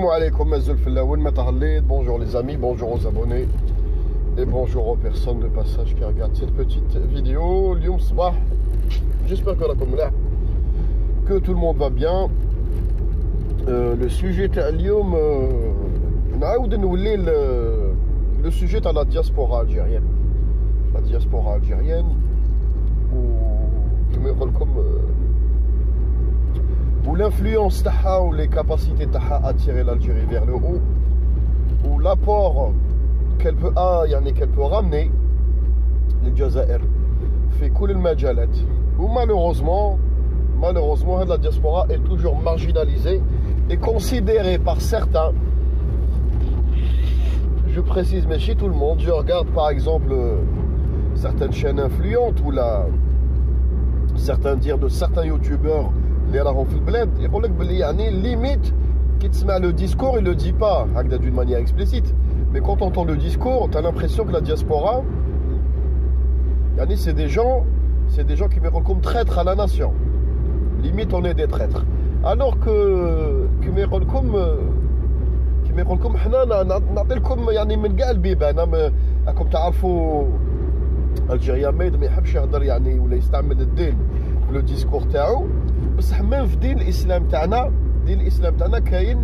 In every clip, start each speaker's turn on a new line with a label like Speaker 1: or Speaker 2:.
Speaker 1: Assalamu alaikum, bonjour les amis, bonjour aux abonnés et bonjour aux personnes de passage qui regardent cette petite vidéo. J'espère que tout le monde va bien. Le sujet le sujet à la diaspora algérienne. La diaspora algérienne où l'influence ou les capacités à attirer l'Algérie vers le haut, ou l'apport qu'elle peut ramener les Jazair fait couler le majalat. Ou malheureusement la diaspora est toujours marginalisée et considérée par certains. Je précise, mais chez tout le monde, je regarde par exemple certaines chaînes influentes ou certains dires de certains youtubeurs les راهم في البلاد يقول لك بلي يعني limite qui تسمع le discours, il le dit pas d'une manière explicite, mais quand on entend le discours, tu as l'impression que la diaspora c'est des gens qui me comme traîtres à la nation. Limite on est des traîtres. Alors que كما يقول لكم حنا نعطي لكم يعني من كاع البيبان. راكم تعرفوا الجيريا ميد ما يحبش يهضر يعني ولا يستعمل الدين في لو ديسكور تاعو، بصح ميم في دين الاسلام تاعنا كاين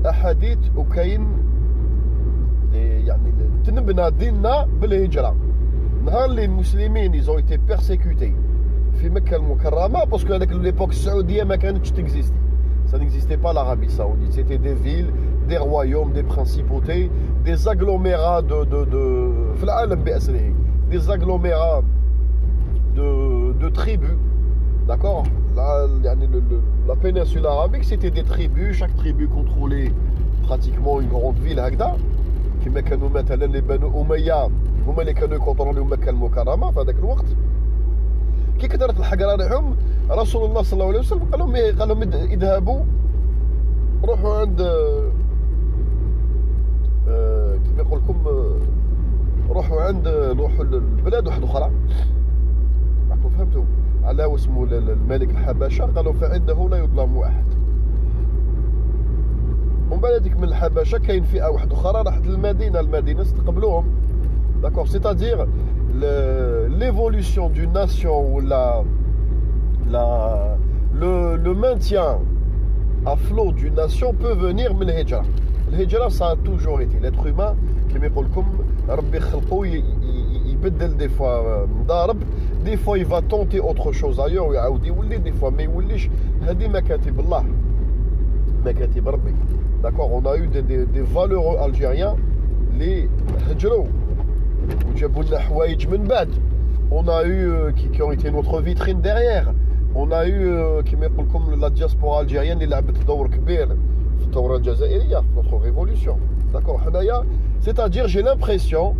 Speaker 1: احاديث وكاين يعني تنبنى ديننا بالهجره. نهار اللي المسلمين يزو ايتي بيرسيكوتي في مكه المكرمه باسكو هذاك ليبوك السعوديه ما كانتش تكزيستي. Ça n'existait pas l'Arabie Saoudite, c'était des villes, des royaumes, des principautés, des agglomérats des agglomérats de tribus, d'accord. La péninsule arabique, c'était des tribus, chaque tribu contrôlait pratiquement une grande ville. كما كانوا مثلا les Banu Umayya هما اللي كانوا يكونتروليو مكة المكرمة في هذاك الوقت. كي كثرت الحجر عليهم رسول الله صلى الله عليه وسلم قال لهم اذهبوا روحوا عند كما يقول لكم روحوا البلاد واحده اخرى. راكم فهمتوا على واسمه الملك الحبشه قالوا فعنده لا يظلم احد. ومن بعد هذيك من الحبشه كاين فئه واحده اخرى راحت المدينه استقبلوهم. D'accord, c'est-à-dire l'évolution d'une nation ou le maintien à flot d'une nation peut venir من الهجرة. الهجرة ça a toujours été l'être humain كما يقول لكم ربي خلقه يبدل des fois مضارب, des fois il va tenter autre chose ailleurs ويعاود يولي, des fois ما يوليش. هذه مكاتب الله مكاتب ربي. D'accord, on a eu des valeureux algériens les هجروا وجابوا لنا حوايج من بعد. On a eu qui ont été notre vitrine derrière. On a eu كما يقول لكم la diaspora algérienne اللي لعبت دور كبير في الثورة الجزائرية في notre révolution. D'accord, حنايا c'est-à-dire j'ai l'impression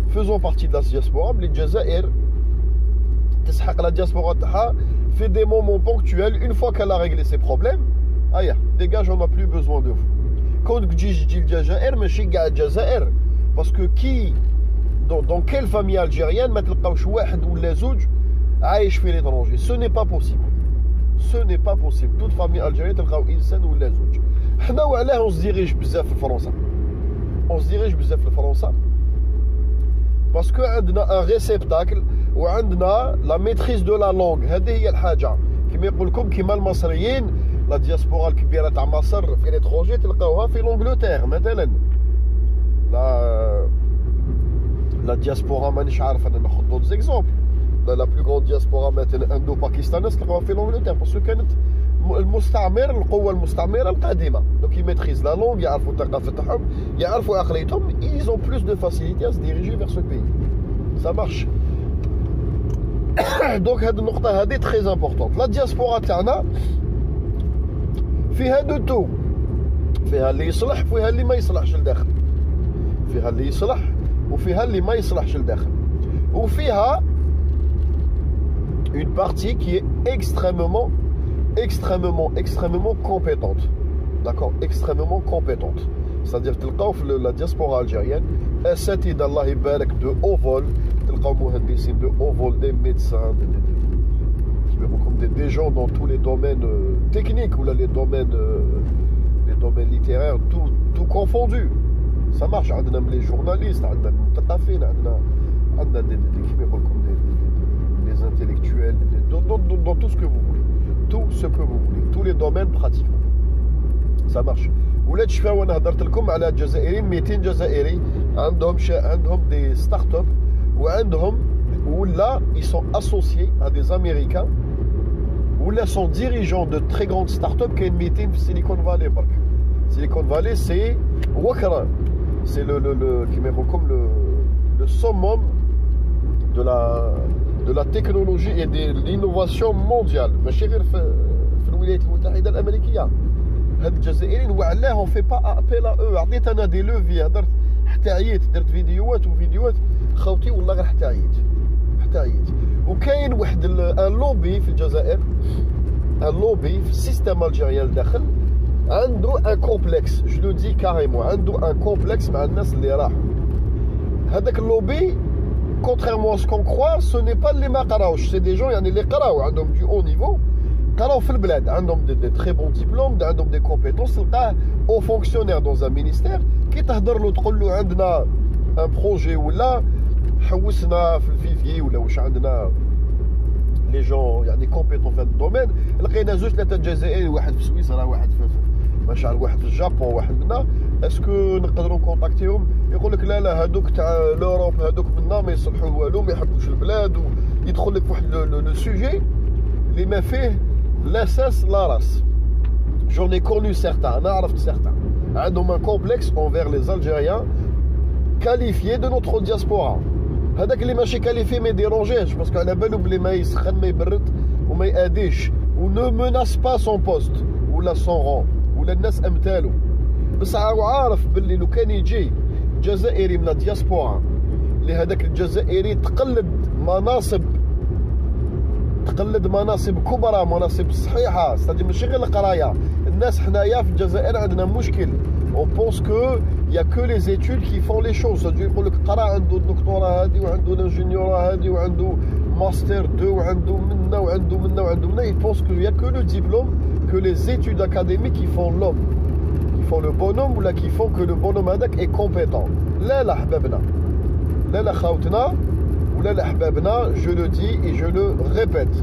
Speaker 1: faisons partie de la diaspora بلي الجزائر تسحق la diaspora تاعها في des moments ponctuels. Une fois qu'elle a réglé ses problèmes, dégage, on n'a plus besoin de vous. كون تجي الجزائر ماشي كاع الجزائر, parce que qui dans quelle famille algérienne ما تلقاوش واحد ولا زوج عايش في l'étranger. Ce n'est pas possible. Ce n'est pas possible. Toute famille algérienne تلقاو انسان ولا زوج. حنا وعلاه on se dirige بزاف لفرنسا. On se dirige بزاف لفرنسا parce que عندنا un réceptacle وعندنا la maîtrise de la langue. هذه هي الحاجة. كما يقول لكم كما المصريين la diaspora الكبيرة تاع مصر في l'étranger تلقاوها في l'Angleterre مثلا. La diaspora مانيش عارف انا ناخذ d'autres exemples. La plus grande diaspora مثلا indo-pakistanaise تلقاوها في l'Angleterre parce que كانت القوة المستعمرة القديمة. Donc ils maîtrisent la langue, يعرفوا الثقافة تاعهم, يعرفوا عقليتهم, ils ont plus de facilité à se diriger vers ce pays. Ça marche. Donc هذه النقطة هذه très importante. La diaspora تاعنا فيها de tout. فيها اللي يصلح وفيها اللي ما يصلحش لداخل. فيها اللي يصلح وفيها اللي ما يصلحش لداخل. وفيها une partie qui est extrêmement compétente. D'accord, extrêmement compétente. C'est-à-dire تلقاو في la diaspora algérienne اساتذه الله يبارك de haut vol, تلقاو مهندسين de haut vol, des médecins, des gens dans tous les domaines techniques ou là les domaines domaine littéraire, tout confondu. Ça marche. On a les journalistes, on a les mutatafin, on a des intellectuels, dans tout ce que vous voulez. Tout ce que vous voulez. Tous les domaines pratiquement. Ça marche. ولاد شفاو وانا هضرت لكم على جزائريين 200 جزائري عندهم des start-up وعندهم ولا ils sont associés à des américains ولا sont dirigeants de très grandes start-up كاين 200 في Silicon Valley برك. Silicon Valley c'est وكرا c'est le summum de la technologie et de l'innovation mondiale ماشي غير في الولايات المتحدة الأمريكية. هاد الجزائريين وعلاه on fait pas appel à eux. عطيت انا دي لوفي هضرت حتى عييت درت فيديوهات خوتي والله غير حتى عييت وكاين واحد ان لوبي في الجزائر ان لوبي في السيستم الجيريان الداخل عنده ان كومبلكس جو لو دي كاريمون عنده ان كومبلكس مع الناس اللي راحوا هذاك اللوبي contrairement à ce qu'on croit ce n'est pas اللي ما قراوش c'est des gens يعني اللي قراو عندهم du haut niveau قراو في البلاد عندهم دي تري بون ديبلوم عندهم دي كومبيتونس تلقاه او فونكسيونير دون ان مينيستير كي تهضر له تقول له عندنا ان بروجي ولا حوسنا في الفيفي ولا واش عندنا لي جون يعني كومبيتون في هذا الدومين لقينا زوج ثلاثه جزائريين واحد في سويسرا واحد في ماشي عارف واحد في الجابون واحد منا اسكو نقدروا نكونتاكتيهم يقول لك لا هذوك تاع لوروب هذوك منا ما يصلحوا والو ما يحبوش البلاد ويدخل لك في واحد لو سوجي اللي ما فيه l'assass l'aras. J'en ai connu certains, certains. عندهم un complexe envers les Algériens qualifiés de notre diaspora. هذاك اللي ماشي qualifié ما يديرونجيش باسكو على بالو بلي ما يسخن ما يبرد وما يأديش و ne menace pas son poste ولا son rang ولا الناس امثالو. بس عارف باللي لو كان يجي جزائري من الدياسبورا اللي هذاك الجزائري تقلد مناصب كبرى مناصب صحيحه استدي ماشي غير القرايه الناس حنايا في الجزائر عندنا مشكل on pense que il y a que les études qui font les choses يقول لك قرا عنده الدكتوراه هذه وعنده الانجينيوراه هذه وعنده ماستر 2 وعنده منا il pense qu'il y a que le diplôme que les études académiques qui font l'homme qui font le bonhomme ولا qui font que le bonhomme هذاك est compétent لا حبابنا لا خاوتنا ولا احبابنا je le dis et je le répète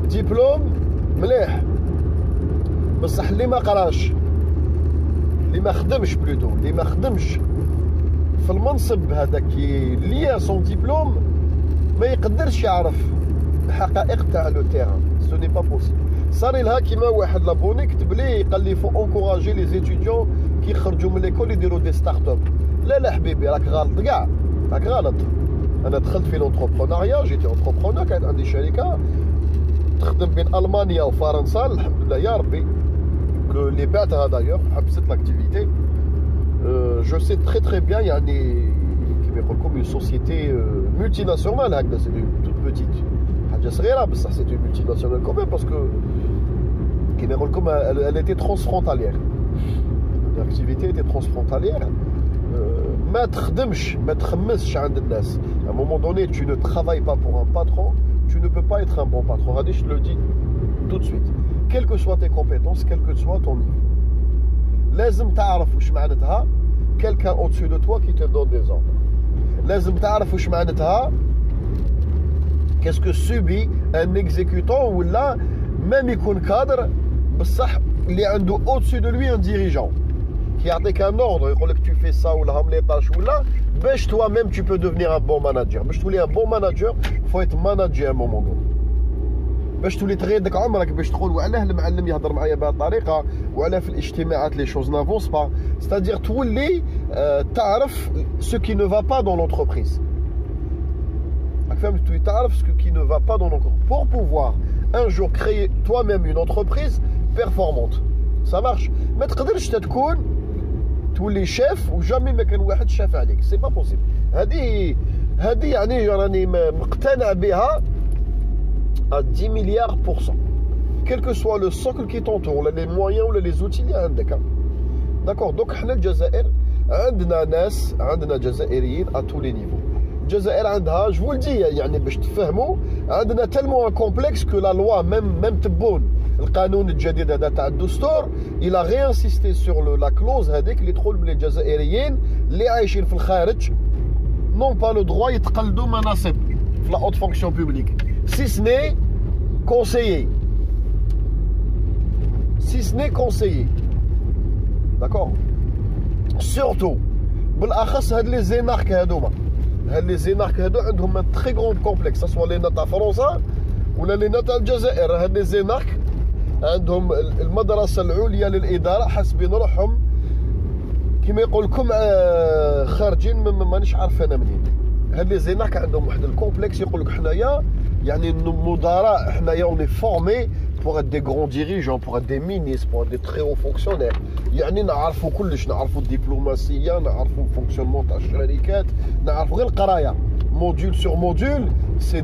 Speaker 1: diplôme مليح بصح اللي ما قراش اللي ما خدمش بلوتو اللي ما خدمش في المنصب هذاك اللي سون ديبلوم ما يقدرش يعرف الحقائق تاع لو تيران سو ني با بوسيبل صار لها كيما واحد لابوني كتب لي قال لي فو انكوراجي لي زيتيديون كي يخرجوا من ليكول يديروا دي ستارت اب لا حبيبي راك غلط كاع راك غلط انا دخلت في لونتربرونيا جيتي انتربرونور كانت عندي شركه تخدم بين المانيا وفرنسا الحمد لله يا ربي اللي بعتها دايوغ حبست لاكتيفيتي جو سي تري بيان يعني كيما يقول لكم اون سوسيتي مولتي ناسيونال هكذا سي توت بوتيت حاجه صغيره بصح سي اون مولتي ناسيونال كومين باسكو كيما يقول لكم elle était transfrontalière l'activité était transfrontalière ما تخدمش ما تخمسش عند الناس à un moment donné tu ne travailles pas pour un patron tu ne peux pas être un bon patron هذه je le dis tout de suite quelles que soient tes compétences quel que soit ton niveau لازم تعرف واش معناتها quelqu'un au-dessus de toi qui te donne des ordres لازم تعرف واش معناتها qu'est-ce que subit un exécutant ولا même يكون كادر بصح اللي عنده au-dessus de lui un dirigeant qui يعطيك un ordre يقول لك tu fais ça ولا هم لي طاش ولا باش toi-même tu peux devenir un bon manager باش تولي un bon manager faut être managé à un moment donné باش تولي تغيدك عمرك باش تقول وعلاه المعلم يهضر معايا بهذه الطريقه وعلاه في الاجتماعات لي شوز نافونس با c'est-à-dire تولي تعرف ce qui ne va pas dans l'entreprise راك فهمت تولي تعرف ce qui ne va pas dans l'entreprise pour pouvoir un jour créer toi-même une entreprise performante ça marche ما تقدرش تكون تولي شيف وجامي ما كان واحد شاف عليك سي با بوسيبل هذه يعني راني مقتنع بها à 10 milliards %. Quel que soit le socle qui t'entoure, les moyens ou les outils اللي عندك. D'accord. Donc حنا الجزائر عندنا ناس عندنا جزائريين à tous les niveaux. الجزائر عندها je vous le dis يعني باش تفهموا عندنا tellement un complexe que la loi même تبون القانون الجديد هذا تاع الدستور الى غي انسيستي سور لا كلوز هذيك اللي تقول بلي الجزائريين اللي عايشين في الخارج نون با لو دروا يتقلدوا مناصب في لا اوت فونكسيون بوبليك سي سني كونسيي داكور سورتو بالاخص هاد لي زينارك هادوما هاد لي زينارك هادو عندهم ان تري غون كومبلكس سواء لينا تاع فرنسا ولا لينا تاع الجزائر هاد لي زينارك عندهم المدرسه العليا للاداره حاسبين روحهم كيما يقول لكم خارجين مانيش عارف انا منين هاد لي زينارك عندهم واحد الكومبلكس يقول لك حنايا يعني مدراء حنايا اوني فورمي pour être des grands dirigeants, pour être des ministres, pour être des très hauts fonctionnaires. يعني نعرفوا كلش نعرفوا الدبلوماسية نعرفوا الفونكسيونمون تاع الشركات نعرفوا غير القراية module sur module c'est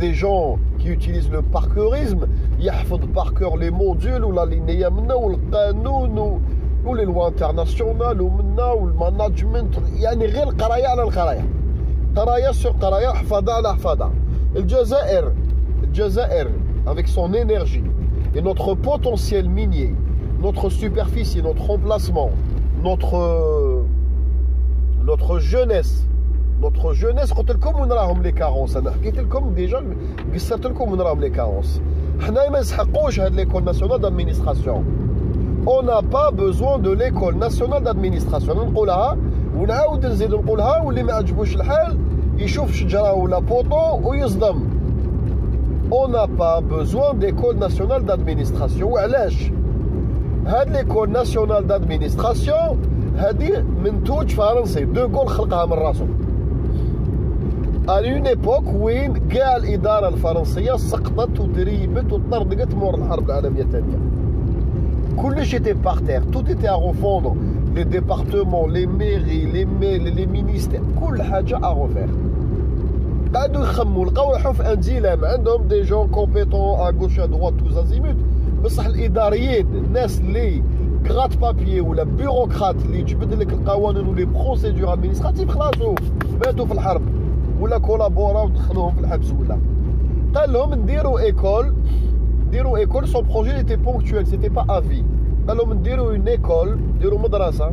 Speaker 1: des gens qui utilisent le parcourisme يحفظ par cœur les modules ولا لينيا منا والقانون ولي لوا انترناسيونال ومنا والمانجمنت يعني غير القراية على القراية قراية sur قراية حفاظة على حفاظة الجزائر avec son énergie et notre potentiel minier, notre superficie, notre emplacement, notre jeunesse, قلت لكم وين راهم لي كارونس انا حكيت لكم ديجا قصرت لكم وين راهم لي كارونس حنا ما نسحقوش هاد ليكول ناسيونال دادمينستراسيون on n'a pas besoin de l'école nationale d'administration نقولها ونعاود نزيد نقولها واللي ما عجبوش الحال يشوف شجره ولا بوطو ويصدم on n'a pas besoin d'école nationale d'administration وعلاش هاد l'école nationale d'administration هادي منتوج فرنسي دوغول خلقها من راسو à une époque وين كاع الاداره الفرنسيه سقطت وتريبت وطردقت مور الحرب العالميه الثانيه كلش était par terre tout était à refondre les départements les mairies les ministères كل حاجه à refaire قعدوا يخموا لقاو روحهم في ان ديلام عندهم دي جون كومبيتون ا غوش ا دروات توز ازيموت بصح الاداريين الناس اللي كرات بابيي ولا بيروقراط اللي يجبد لك القوانين ولي بروسيدور ادمينستراتيف خلاصو ماتوا في الحرب ولا كولابوراو دخلوهم في الحبس ولا قال لهم نديروا ايكول سون بروجي ايتي بونكتويل سيتي با افي قال لهم نديروا اون ايكول نديروا مدرسه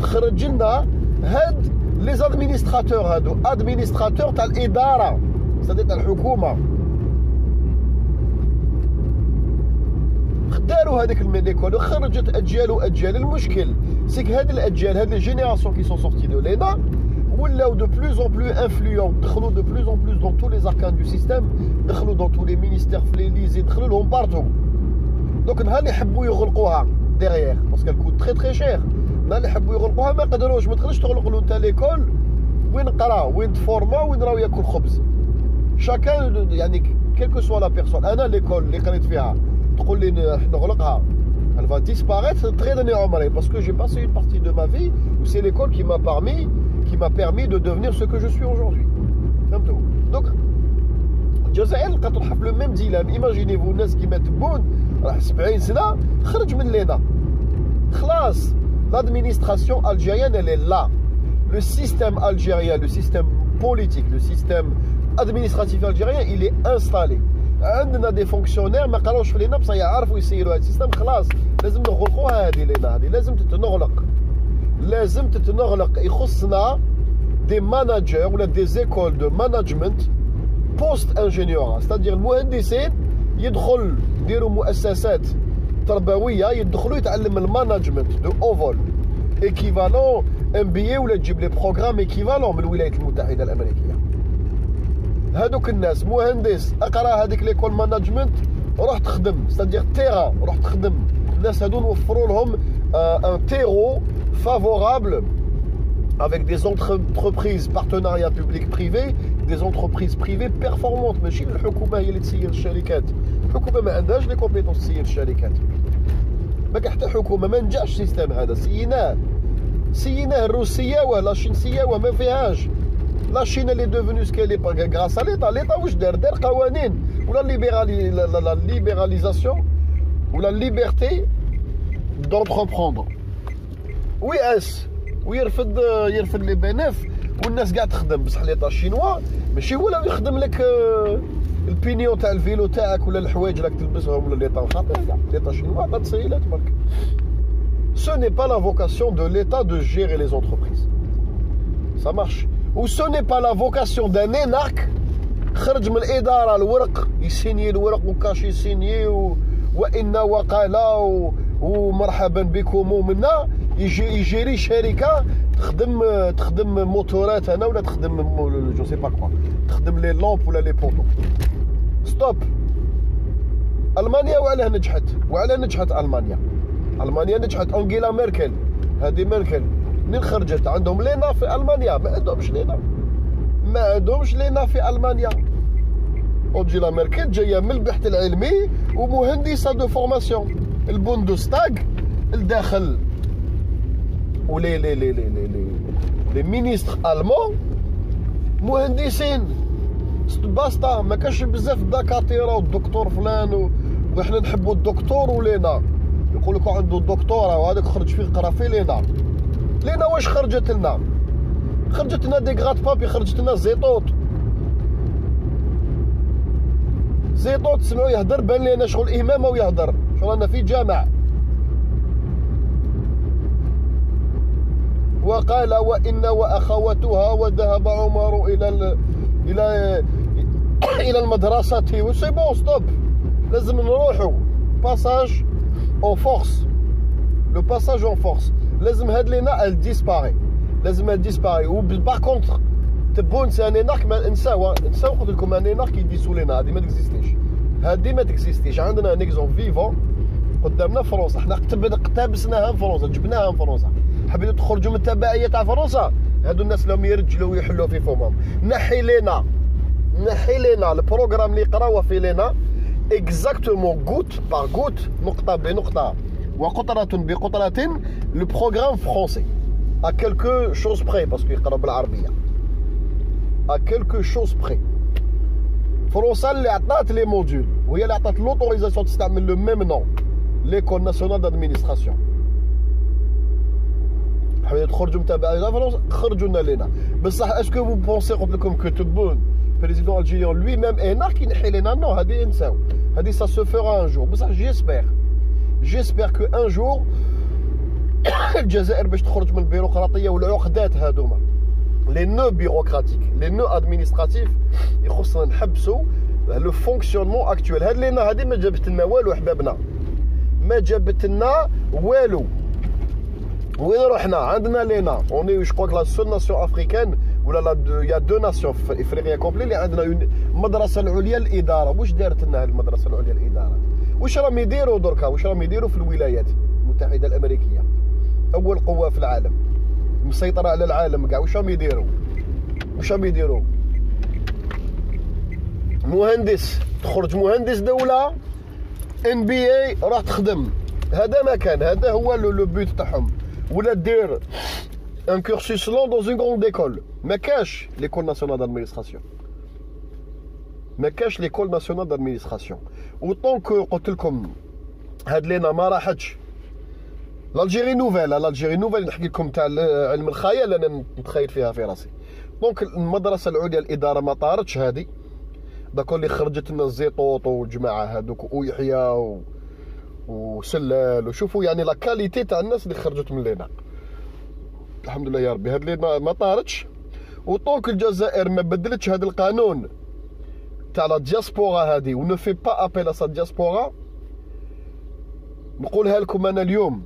Speaker 1: تخرج لنا هاد لي زادمينستراتور هادو ادمينستراتور تاع الاداره سادي تاع الحكومه داروا هذيك الميديكول وخرجت اجيال المشكل سيك هاد الاجيال هاد لي جينيراسيون كي سون سورتي دو لينا ولاو دو بلوز اون بلو انفلوون دخلوا دو بلوز اون بلوز دون تو لي زاركان دو سيستيم دخلوا دون تو لي مينيستير في لي ليزي دخلوا لهم بارتو دونك نهار اللي يحبوا يغلقوها ديغيير باسكو كوت تري تري شير نهار اللي يحبوا يغلقوها ما قدروش ما تقدرش تغلق له انت ليكول وين قرا وين تفورما وين راهو ياكل خبز شاكان يعني كيلكو سوا لا بيرسون انا ليكول اللي قريت فيها تقول لي نغلقها elle va disparaître très dernier عمري parce que j'ai passé une partie de ma vie où c'est l'école qui m'a permis de devenir ce que je suis aujourd'hui فهمتوا دونك الجزائر لقات روحها في لو ميم ديلام ايماجينيفو الناس كيما تبون راه 70 سنه خرج من لينا خلاص l'administration algérienne elle est là le système algérien le système politique le système administratif algérien il est installé عندنا دي فونكسيونير ما قراوش في لينا بصح يعرفوا يسيروا هذا السيستم خلاص لازم نغلقوها هذه لينا هذه لازم تتنغلق يخصنا دي ماناجر ولا دي زيكول دو ماناجمنت بوست انجينيور ستادير المهندسين يدخل يديروا مؤسسات تربويه يدخلوا يتعلم الماناجمنت دو اوفول ايكيفالون ام بي اي ولا تجيب لي بروغرام ايكيفالون من الولايات المتحده الامريكيه هادوك الناس مهندس اقرا هذيك ليكول ماناجمنت روح تخدم ستادير تيرا روح تخدم الناس هادو نوفروا لهم ان تيرو favorable avec des entreprises partenariat public-privé des entreprises privées performantes ماشي الحكومه هي اللي تسير الشركات الحكومه ما عندهاش لي كومبيتونس تسير الشركات ما كاين حتى حكومه ما نجحش السيستم هذا سيناه الروسيه ولا الشينسيه وما فيهاش لا شين اللي ديفوني سكيلي غراس ليطا واش دار قوانين ولا لا ليبراليزاسيون ولا ليبرتي دونتربروندر ويرفد لي بنف والناس قاعد تخدم بصح ليطا الشينوا ماشي هو اللي يخدم لك البينيون تاع الفيلو تاعك ولا الحوايج راك تلبسهم ولا ليطا خاطر كاع ليطا شنوا عطات تسيلات برك. Ce n'est pas la vocation de l'État de gérer les entreprises. Ça marche. Ou ce n'est pas la vocation d'un énarque خرج من الإدارة الورق يسيني الورق وكاش يسيني وإنا وقالا ومرحبا بكم ومنا يجيري شركة تخدم موتورات هنا ولا تخدم جو سي با كوا تخدم لي لامب ولا لي بونطو. ستوب. ألمانيا وعلاه نجحت ألمانيا نجحت أنجيلا ميركل. هذه ميركل منين خرجت؟ عندهم لينا في ألمانيا؟ ما عندهمش لينا في ألمانيا. أنجيلا ميركل جاية من البحث العلمي ومهندسة دو فورماسيون. البوندستاغ الداخل ولي لي لي لي لي لي لي مينيستر ألمان مهندسين باستا. ما كاش بزاف الدكاترة والدكتور فلان وإحنا نحبوا الدكتور ولينا يقول لك عنده الدكتوراه وهذاك خرج فيه قرا في لينا واش خرجت لنا؟ خرجت لنا دي غات بابي، خرجت لنا زيطوط تسمعوا يهدر بان لينا شغل إمامة ويهدر شغل أنا في جامع. وقال وإن وأخواتها وذهب عمر إلى المدرسة وسي بون ستوب. لازم نروحوا باساج اون فورس. لو باساج اون فورس لازم هاد لينا ال ديسباري، لازم ال ديسباري. و باغ كونتر تبون سي ان انارك ما نساو قلت لكم ان انارك يديسو لينا هادي ما تكزيستيش. عندنا ان اكزومبل فيفون قدامنا فرنسا. حنا اقتبسناها من فرنسا، جبناها من فرنسا. حبيتو تخرجوا من التبعيه تاع فرنسا، هادو الناس لهم يرجلوا ويحلوا في فمهم. نحي لينا البروغرام اللي قراوه في لينا اكزاكتومون غوت باغ غوت، نقطه بنقطه وقطره بقطره. لو بروغرام فرونسي ا كيلكو شوز بري باسكو يقراو بالعربيه ا كيلكو شوز بري. فرنسا اللي عطات لي موديول وهي اللي عطات لوطوريزاسيون تستعمل لو ميم نون ليكول ناسيونال دادمينستراسيون. حبيت تخرجوا متابعين فرنسا خرجوا لنا لينا بصح. اسكو فو بونسي قلت لكم كو تبون بريزيدون الجيريون لوي ميم انار كي ينحي لينا؟ نو، هادي انساو، هادي سا سو فورا ان جور. بصح جيسبيغ كو ان جور الجزائر باش تخرج من البيروقراطيه والعقدات هادوما لي نو بيروقراتيك لي نو ادمينستراتيف. يخصنا نحبسوا لو فونكسيونمون اكطويل. هاد لينا هادي ما جابت لنا والو حبابنا، ما جابت لنا والو. وين رحنا؟ عندنا لينا اوني جو كروك لا سول ناسيون افريكان ولا لا يا دو ناسيون في افريقيا كومبلي اللي عندنا المدرسه العليا للاداره. واش دارت لنا هذه المدرسه العليا للاداره؟ واش راهم يديروا دركا؟ واش راهم يديروا في الولايات المتحده الامريكيه، اول قوه في العالم مسيطره على العالم كاع؟ واش راهم يديروا؟ مهندس تخرج مهندس دوله ان بي اي راح تخدم. هذا ما كان، هذا هو لو بوت تاعهم. ولا دير ان كورسوس لون دون اون غروند ايكول. ما كاش ليكول ناسيونال دادمينستراسيون، وطونك قلت لكم هاد لينا ما راحتش. الجيري نوفيل نحكي لكم تاع علم الخيال انا نتخيل فيها في راسي. دونك المدرسه العليا للاداره ما طارتش هادي، داك اللي خرجت لنا الزيطوط والجماعه هادوك ويحيى وسلال. وشوفوا يعني لا كاليتي تاع الناس اللي خرجت من لينا. الحمد لله يا ربي هاد لينا ما طارتش. وطونك الجزائر ما بدلتش هذا القانون تاع لا دياسبورا هادي ونو في با ابيل سا دياسبورا، نقولها لكم انا اليوم.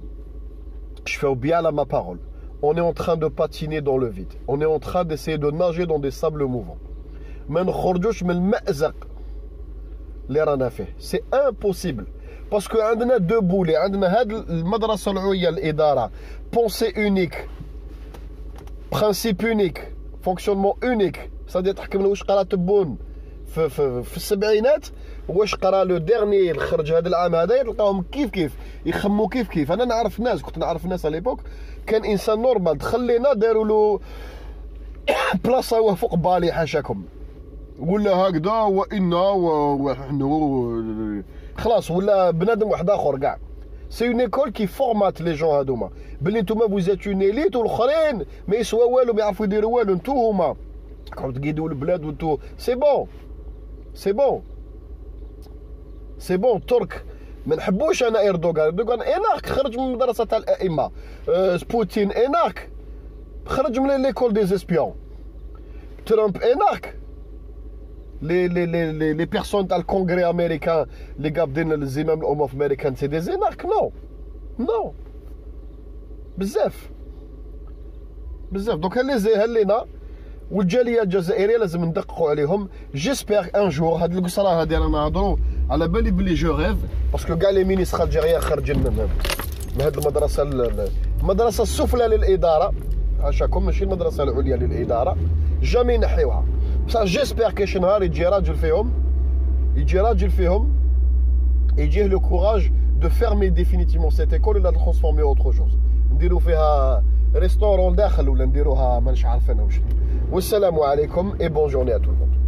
Speaker 1: Je fais bien là ma parole. On est en train de patiner dans le vide. On est en train d'essayer de nager dans des sables mouvants. ما نخرجوش من المأزق اللي رانا فيه. سي امبوسيبل باسكو عندنا دو بولي. عندنا هاد المدرسه العليا للاداره بونسي اونيك، برانسيب اونيك، فونكسيونمون اونيك. صدي تحكم واش قرا تبون في السبعينات واش قرا لو ديرني خرج هذا العام هذا، تلقاهم كيف يخموا كيف. انا نعرف ناس، كنت نعرف ناس على ليبوك كان انسان نورمال دخل لينا داروا له بلاصه هو فوق بالي حاشاكم ولا هكذا وإنا ونحن خلاص ولا بنادم واحد اخر كاع. سي اون ايكول كي فورمات لي جون هادوما بلي نتوما فوزات اون اليت والاخرين ما يسوا والو، ما يعرفوا يديروا والو. نتوما راكم تقيدوا البلاد وانتو سي بون سي بون ترك ما نحبوش انا اردوغان اناك خرج من مدرسه تاع الائمه. بوتين اناك خرج من ليكول دي زيسبيون. ترامب اناك لي بيرسون تاع الكونغري امريكان اللي قابضين الزمام الامم في امريكان سي دي زينارك. نو بزاف دونك هلينا والجاليه الجزائريه لازم ندققوا عليهم. جيسبيغ ان جور هاد القصره هادي رانا نهضروا على بالي بلي جو غيف باسكو كاع لي مينيستر الجزائريين خارجين من هاد المدرسه السفلى للاداره عاشاكم، ماشي المدرسه العليا للاداره، جامي ينحيوها. بصح جيسبيغ كاين شي نهار يجي راجل فيهم يجيه لو كوراج دو فيرمي ديفينيتيفمون سيت ايكول ولا ترانسفورمي اوتر شوز، نديرو فيها ريستورون داخل ولا نديروها مانيش عارفين واش. والسلام عليكم اي بون جورني ا تو الموند.